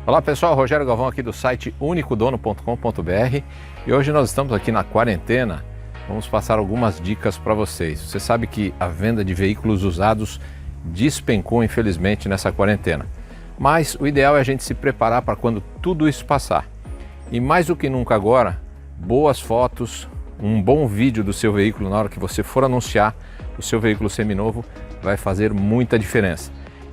Olá pessoal, Rogério Galvão aqui do site unicodono.com.br e hoje nós estamos aqui na quarentena. Vamos passar algumas dicas para vocês. Você sabe que a venda de veículos usados despencou infelizmente nessa quarentena, mas o ideal é a gente se preparar para quando tudo isso passar. E mais do que nunca agora, boas fotos, um bom vídeo do seu veículo na hora que você for anunciar o seu veículo seminovo vai fazer muita diferença.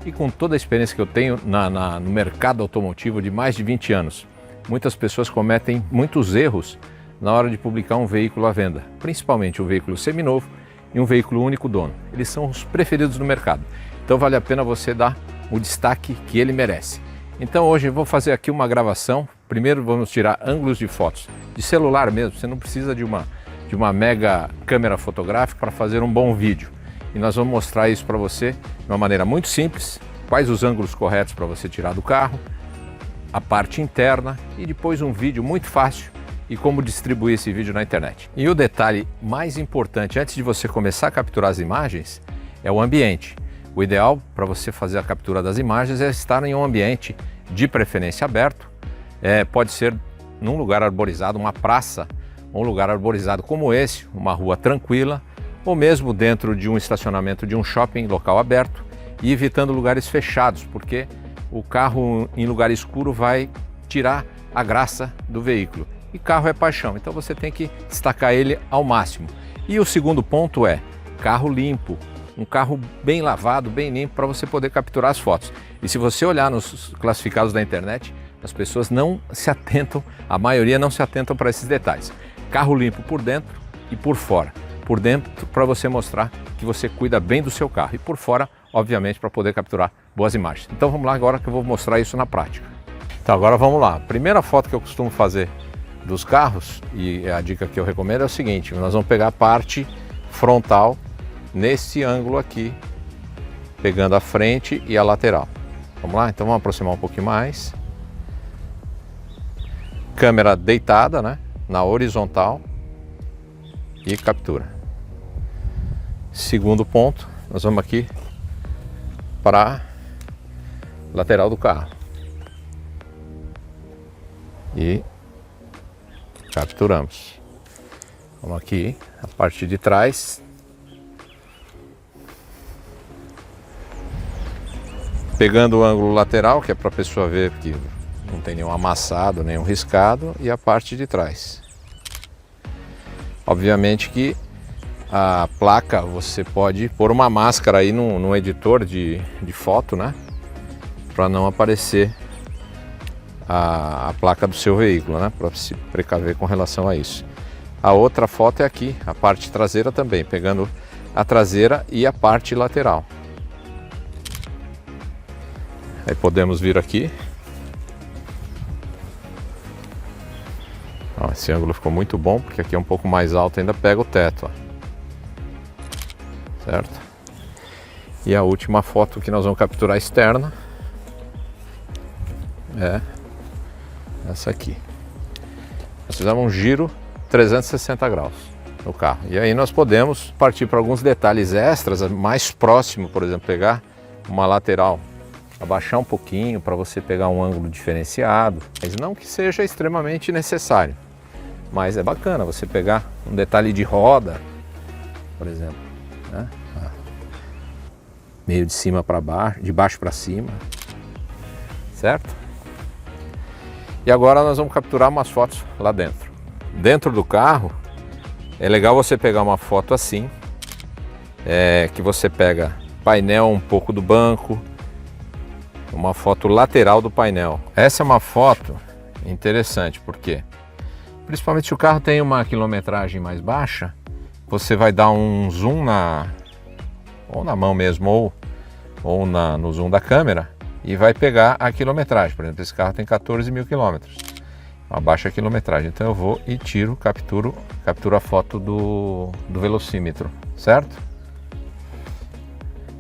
E com toda a experiência que eu tenho no mercado automotivo de mais de 20 anos, muitas pessoas cometem muitos erros na hora de publicar um veículo à venda, principalmente um veículo seminovo e um veículo único dono. Eles são os preferidos no mercado, então vale a pena você dar o destaque que ele merece. Então hoje eu vou fazer aqui uma gravação. Primeiro vamos tirar ângulos de fotos de celular mesmo, você não precisa de uma mega câmera fotográfica para fazer um bom vídeo. E nós vamos mostrar isso para você de uma maneira muito simples, quais os ângulos corretos para você tirar do carro, a parte interna e depois um vídeo muito fácil e como distribuir esse vídeo na internet. E o detalhe mais importante antes de você começar a capturar as imagens é o ambiente. O ideal para você fazer a captura das imagens é estar em um ambiente de preferência aberto, pode ser num lugar arborizado, uma praça, um lugar arborizado como esse, uma rua tranquila, ou mesmo dentro de um estacionamento de um shopping, local aberto, e evitando lugares fechados, porque o carro em lugar escuro vai tirar a graça do veículo. E carro é paixão, então você tem que destacar ele ao máximo. E o segundo ponto é carro limpo, um carro bem lavado, bem limpo, para você poder capturar as fotos. E se você olhar nos classificados da internet, as pessoas não se atentam, a maioria não se atentam para esses detalhes. Carro limpo por dentro e por fora. Por dentro para você mostrar que você cuida bem do seu carro e por fora, obviamente, para poder capturar boas imagens. Então vamos lá agora que eu vou mostrar isso na prática. Então agora vamos lá. A primeira foto que eu costumo fazer dos carros, e a dica que eu recomendo é o seguinte: nós vamos pegar a parte frontal nesse ângulo aqui, pegando a frente e a lateral. Vamos lá? Então vamos aproximar um pouquinho mais. Câmera deitada, né? Na horizontal e captura. Segundo ponto, nós vamos aqui para a lateral do carro e capturamos. Vamos aqui, a parte de trás, pegando o ângulo lateral, que é para a pessoa ver que não tem nenhum amassado, nenhum riscado, e a parte de trás. Obviamente que a placa você pode pôr uma máscara aí no editor de foto, né? Para não aparecer a placa do seu veículo, né? Para se precaver com relação a isso. A outra foto é aqui, a parte traseira também, pegando a traseira e a parte lateral. Aí podemos vir aqui. Ó, esse ângulo ficou muito bom, porque aqui é um pouco mais alto, ainda pega o teto, ó. Certo? E a última foto que nós vamos capturar externa é essa aqui. Nós fizemos um giro 360 graus no carro. E aí nós podemos partir para alguns detalhes extras, mais próximo, por exemplo, pegar uma lateral, abaixar um pouquinho para você pegar um ângulo diferenciado, mas não que seja extremamente necessário. Mas é bacana você pegar um detalhe de roda, por exemplo, né? Meio de cima para baixo, de baixo para cima, certo? E agora nós vamos capturar umas fotos lá dentro. Dentro do carro é legal você pegar uma foto assim, que você pega painel um pouco do banco, uma foto lateral do painel. Essa é uma foto interessante, porque principalmente se o carro tem uma quilometragem mais baixa, você vai dar um zoom ou na mão mesmo, ou no zoom da câmera, e vai pegar a quilometragem. Por exemplo, esse carro tem 14 mil quilômetros, uma baixa quilometragem. Então eu vou e capturo a foto do velocímetro, certo?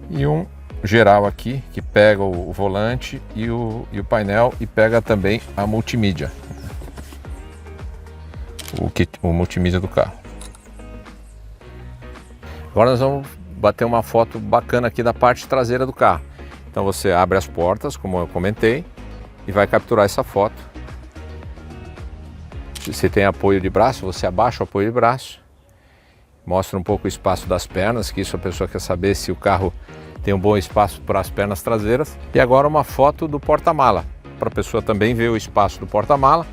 E um geral aqui, que pega o volante e o painel, e pega também a multimídia, o multimídia do carro. Agora nós vamos bater uma foto bacana aqui da parte traseira do carro. Então você abre as portas, como eu comentei, e vai capturar essa foto. Se você tem apoio de braço, você abaixa o apoio de braço, mostra um pouco o espaço das pernas, que isso a pessoa quer saber se o carro tem um bom espaço para as pernas traseiras. E agora uma foto do porta-mala, para a pessoa também ver o espaço do porta-mala.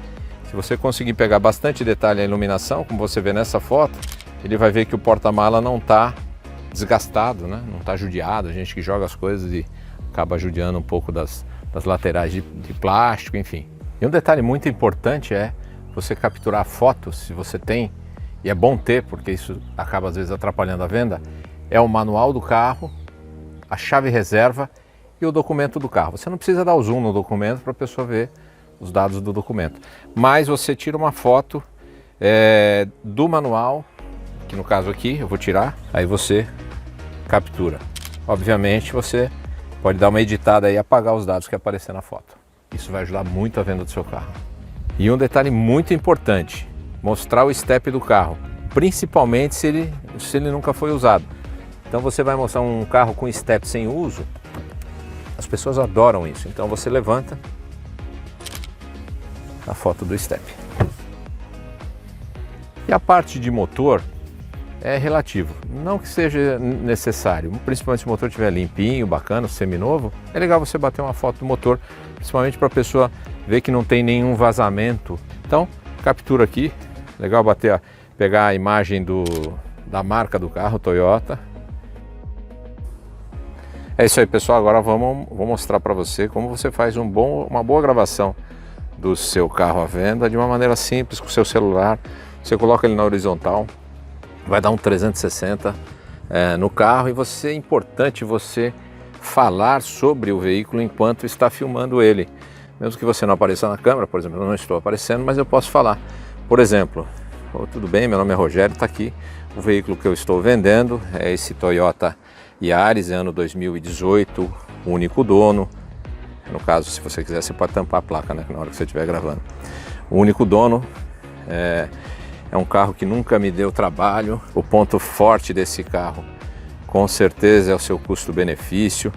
Se você conseguir pegar bastante detalhe na iluminação, como você vê nessa foto, ele vai ver que o porta-mala não está desgastado, né? Não está judiado. A gente que joga as coisas e acaba judiando um pouco das laterais de plástico, enfim. E um detalhe muito importante é você capturar fotos, se você tem, e é bom ter, porque isso acaba às vezes atrapalhando a venda, é o manual do carro, a chave reserva e o documento do carro. Você não precisa dar o zoom no documento para a pessoa ver os dados do documento, mas você tira uma foto do manual, que no caso aqui eu vou tirar, aí você captura. Obviamente você pode dar uma editada e apagar os dados que aparecer na foto. Isso vai ajudar muito a venda do seu carro. E um detalhe muito importante, mostrar o step do carro, principalmente se ele nunca foi usado. Então você vai mostrar um carro com step sem uso, as pessoas adoram isso. Então você levanta a foto do step. E a parte de motor é relativo, não que seja necessário, principalmente se o motor estiver limpinho, bacana, seminovo, é legal você bater uma foto do motor, principalmente para a pessoa ver que não tem nenhum vazamento. Então, captura aqui, legal pegar a imagem da marca do carro, Toyota. É isso aí, pessoal, agora vou mostrar para você como você faz uma boa gravação do seu carro à venda de uma maneira simples, com o seu celular. Você coloca ele na horizontal, vai dar um 360 no carro, e é importante você falar sobre o veículo enquanto está filmando ele. Mesmo que você não apareça na câmera, por exemplo, eu não estou aparecendo, mas eu posso falar. Por exemplo, tudo bem, meu nome é Rogério, está aqui o veículo que eu estou vendendo, é esse Toyota Yaris, ano 2018, único dono. No caso, se você quiser, você pode tampar a placa, né, na hora que você estiver gravando. O único dono, é um carro que nunca me deu trabalho. O ponto forte desse carro, com certeza, é o seu custo-benefício.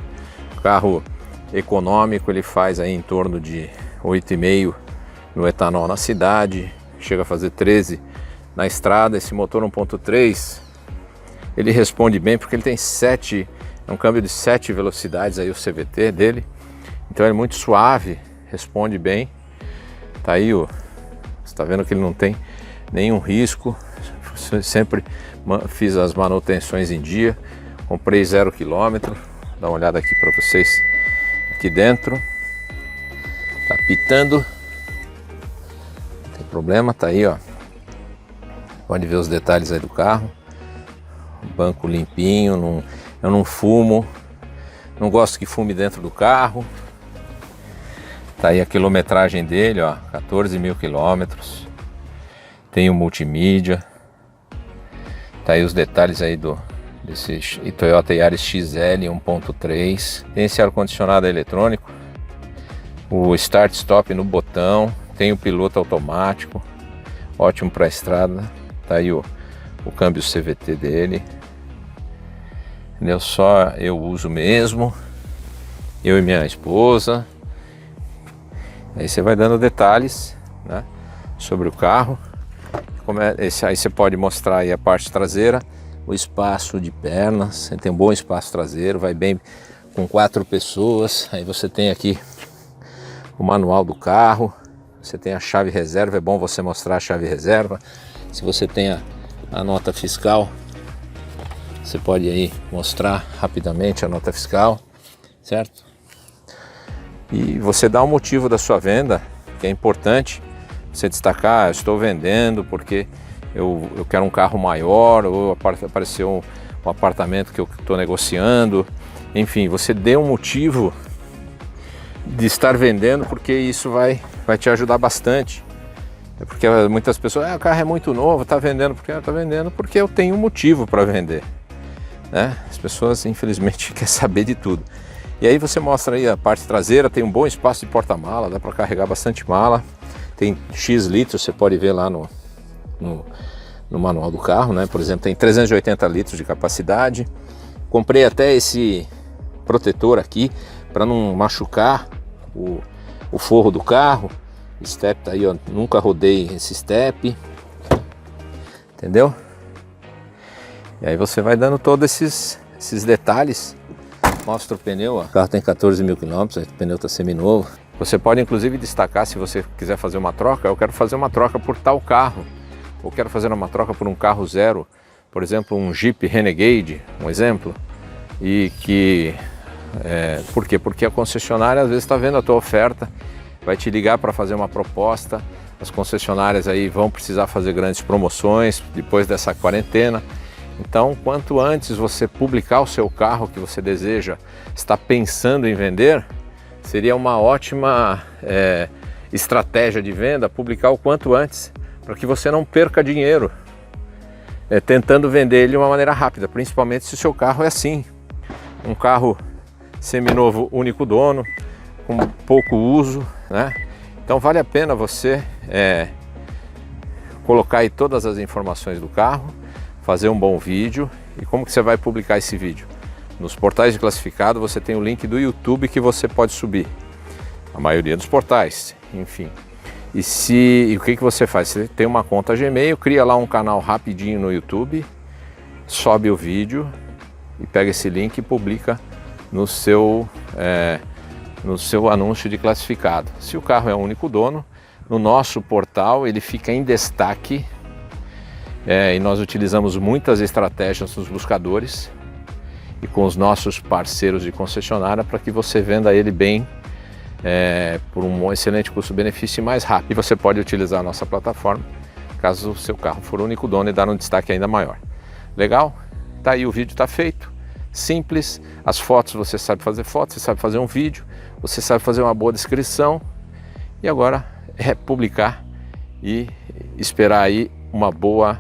Carro econômico, ele faz aí em torno de 8,5 no etanol na cidade, chega a fazer 13 na estrada. Esse motor 1.3, ele responde bem porque ele tem um câmbio de 7 velocidades aí, o CVT dele. Então ele é muito suave, responde bem. Tá aí, você está vendo que ele não tem nenhum risco. Sempre fiz as manutenções em dia. Comprei 0 km. Dá uma olhada aqui para vocês. Aqui dentro tá pitando, não tem problema, tá aí, ó. Pode ver os detalhes aí do carro. Banco limpinho, eu não fumo, não gosto que fume dentro do carro. Tá aí a quilometragem dele, ó, 14.000 quilômetros. Tem o multimídia. Tá aí os detalhes aí desse Toyota Yaris XL 1.3. Tem esse ar-condicionado eletrônico, o start-stop no botão, tem o piloto automático, ótimo para a estrada. Tá aí o câmbio CVT dele. Só eu uso mesmo, eu e minha esposa. Aí você vai dando detalhes, né, sobre o carro. Aí você pode mostrar aí a parte traseira, o espaço de pernas. Você tem um bom espaço traseiro, vai bem com 4 pessoas. Aí você tem aqui o manual do carro, você tem a chave reserva, é bom você mostrar a chave reserva. Se você tem a nota fiscal, você pode aí mostrar rapidamente a nota fiscal, certo? E você dá um motivo da sua venda, que é importante você destacar. Eu estou vendendo porque eu quero um carro maior, ou apareceu um apartamento que eu estou negociando. Enfim, você dê um motivo de estar vendendo, porque isso vai te ajudar bastante. É porque muitas pessoas, o carro é muito novo, está vendendo porque está vendendo porque eu tenho um motivo para vender, né? As pessoas, infelizmente, querem saber de tudo. E aí você mostra aí a parte traseira, tem um bom espaço de porta-mala, dá para carregar bastante mala. Tem X litros, você pode ver lá no manual do carro, né? Por exemplo, tem 380 litros de capacidade. Comprei até esse protetor aqui para não machucar o forro do carro. Step tá aí, ó, nunca rodei esse step, entendeu? E aí você vai dando todos esses detalhes. Mostra o pneu, ó. O carro tem 14 mil quilômetros, o pneu tá seminovo. Você pode inclusive destacar, se você quiser fazer uma troca, eu quero fazer uma troca por tal carro, ou quero fazer uma troca por um carro zero, por exemplo, um Jeep Renegade, um exemplo, e que... por quê? Porque a concessionária às vezes está vendo a tua oferta, vai te ligar para fazer uma proposta. As concessionárias aí vão precisar fazer grandes promoções depois dessa quarentena. Então, quanto antes você publicar o seu carro que você deseja, está pensando em vender, seria uma ótima estratégia de venda publicar o quanto antes, para que você não perca dinheiro tentando vender ele de uma maneira rápida, principalmente se o seu carro é assim, um carro seminovo, único dono, com pouco uso, né? Então vale a pena você colocar aí todas as informações do carro, fazer um bom vídeo. E como que você vai publicar esse vídeo? Nos portais de classificado você tem o link do YouTube que você pode subir, a maioria dos portais, enfim. E o que você faz? Você tem uma conta Gmail, cria lá um canal rapidinho no YouTube, sobe o vídeo e pega esse link e publica no seu anúncio de classificado. Se o carro é um único dono, no nosso portal ele fica em destaque, e nós utilizamos muitas estratégias nos buscadores e com os nossos parceiros de concessionária para que você venda ele bem, por um excelente custo-benefício e mais rápido. E você pode utilizar a nossa plataforma caso o seu carro for único dono e dar um destaque ainda maior. Legal? Tá aí, o vídeo está feito. Simples, as fotos você sabe fazer fotos, você sabe fazer um vídeo, você sabe fazer uma boa descrição, e agora é publicar e esperar aí uma boa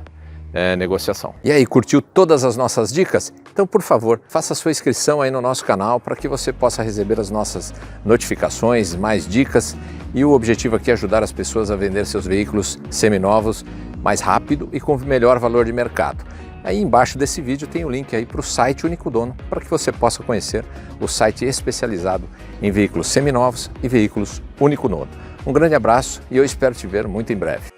negociação. E aí, curtiu todas as nossas dicas? Então, por favor, faça sua inscrição aí no nosso canal para que você possa receber as nossas notificações, mais dicas, e o objetivo aqui é ajudar as pessoas a vender seus veículos seminovos mais rápido e com melhor valor de mercado. Aí embaixo desse vídeo tem o link aí para o site Único Dono, para que você possa conhecer o site especializado em veículos seminovos e veículos único dono. Um grande abraço e eu espero te ver muito em breve.